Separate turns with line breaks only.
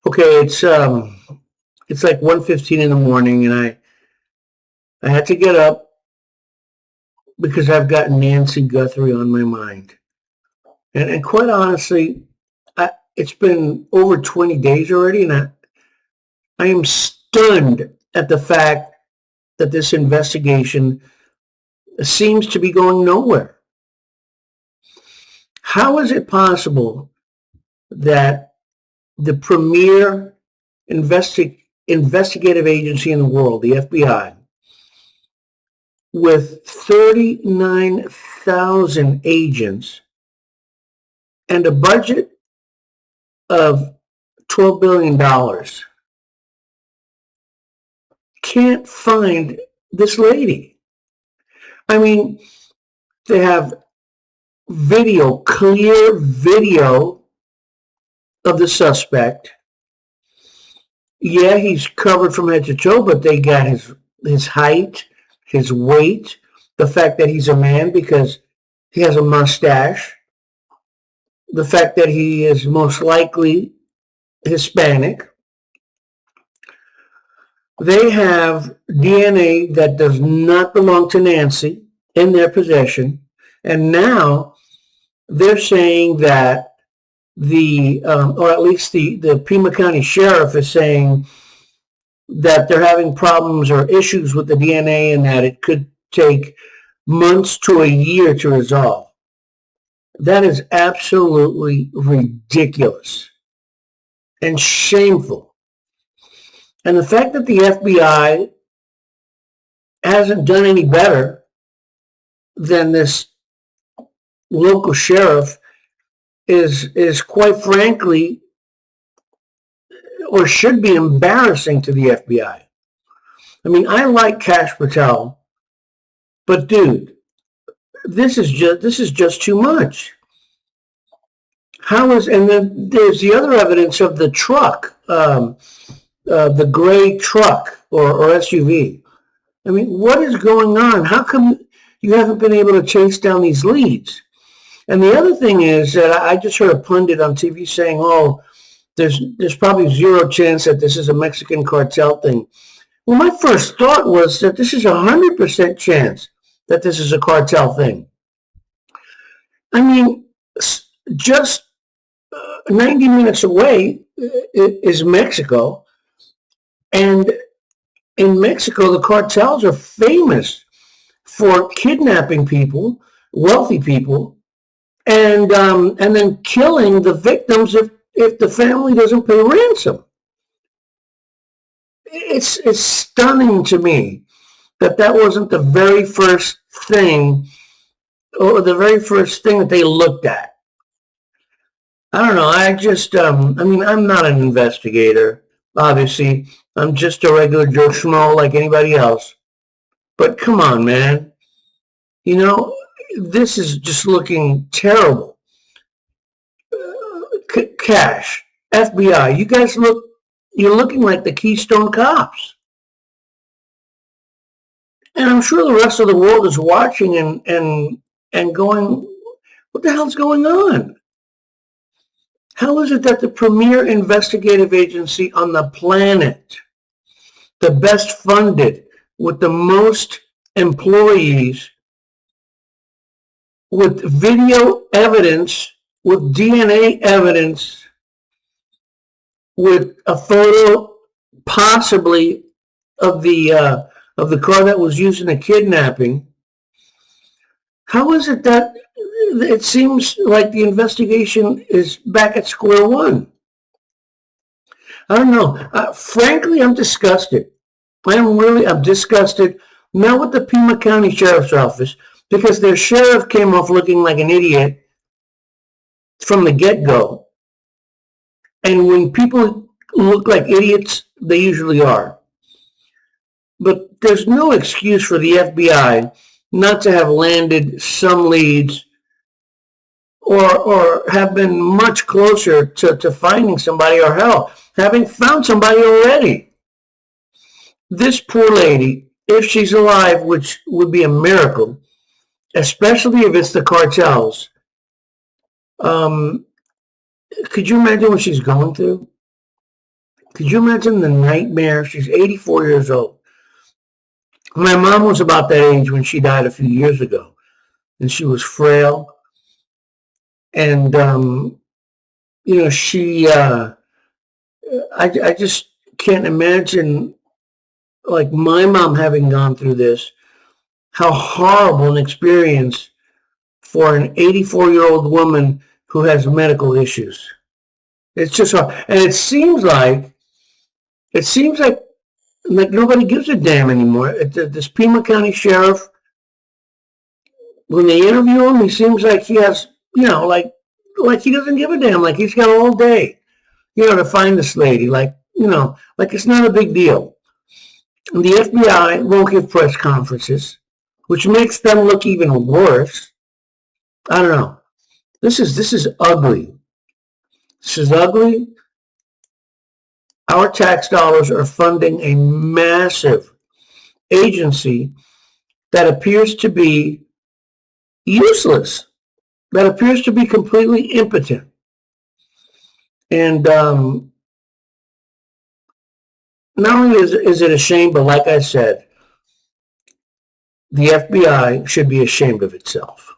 Okay, it's like 1:15 in the morning, and I had to get up because I've got Nancy Guthrie on my mind. And quite honestly, it's been over 20 days already, and I am stunned at the fact that this investigation seems to be going nowhere. How is it possible that the premier investigative agency in the world, the FBI, with 39,000 agents and a budget of $12 billion, can't find this lady? I mean, they have clear video of the suspect. Yeah, he's covered from head to toe, but they got his height, his weight, the fact that he's a man because he has a mustache, the fact that he is most likely Hispanic. They have DNA that does not belong to Nancy in their possession, and now they're saying that or at least the Pima County Sheriff is saying that they're having problems or issues with the DNA and that it could take months to a year to resolve. That is absolutely ridiculous and shameful. And the fact that the FBI hasn't done any better than this local sheriff is quite frankly, or should be embarrassing to the FBI. I mean, I like Cash Patel, but dude, this is just too much. And then there's the other evidence of the truck, the gray truck or SUV. I mean, what is going on? How come you haven't been able to chase down these leads? And the other thing is that I just heard a pundit on TV saying, "Oh, there's probably zero chance that this is a Mexican cartel thing." Well, my first thought was that this is 100% chance that this is a cartel thing. I mean, just 90 minutes away is Mexico, and in Mexico, the cartels are famous for kidnapping people, wealthy people, and then killing the victims if the family doesn't pay ransom. It's stunning to me that wasn't the very first thing or the very first thing that they looked at. I don't know. I mean, I'm not an investigator, obviously. I'm just a regular Joe Schmo like anybody else. But come on, man. You know, this is just looking terrible. Cash, FBI, you're looking like the Keystone Cops. And I'm sure the rest of the world is watching and going, what the hell's going on? How is it that the premier investigative agency on the planet, the best funded, with the most employees, with video evidence, with DNA evidence, with a photo possibly of the car that was used in the kidnapping, how is it that it seems like the investigation is back at square one? I don't know. Frankly, I'm disgusted. I'm disgusted, not with the Pima County Sheriff's Office, because their sheriff came off looking like an idiot from the get-go. And when people look like idiots, they usually are. But there's no excuse for the FBI not to have landed some leads or have been much closer to finding somebody, or hell, having found somebody already. This poor lady, if she's alive, which would be a miracle, especially if it's the cartels, could you imagine what she's going through? Could you imagine the nightmare? She's 84 years old. My mom was about that age when she died a few years ago, and she was frail. And, she, I just can't imagine, like, my mom having gone through this, how horrible an experience for an 84-year-old woman who has medical issues. It's just hard. And it seems like nobody gives a damn anymore. This Pima County sheriff, when they interview him, he seems like he has, like he doesn't give a damn. Like he's got all day, to find this lady. Like it's not a big deal. And the FBI won't give press conferences, which makes them look even worse. I don't know. This is ugly. This is ugly. Our tax dollars are funding a massive agency that appears to be useless, that appears to be completely impotent. And not only is it a shame, but like I said, the FBI should be ashamed of itself.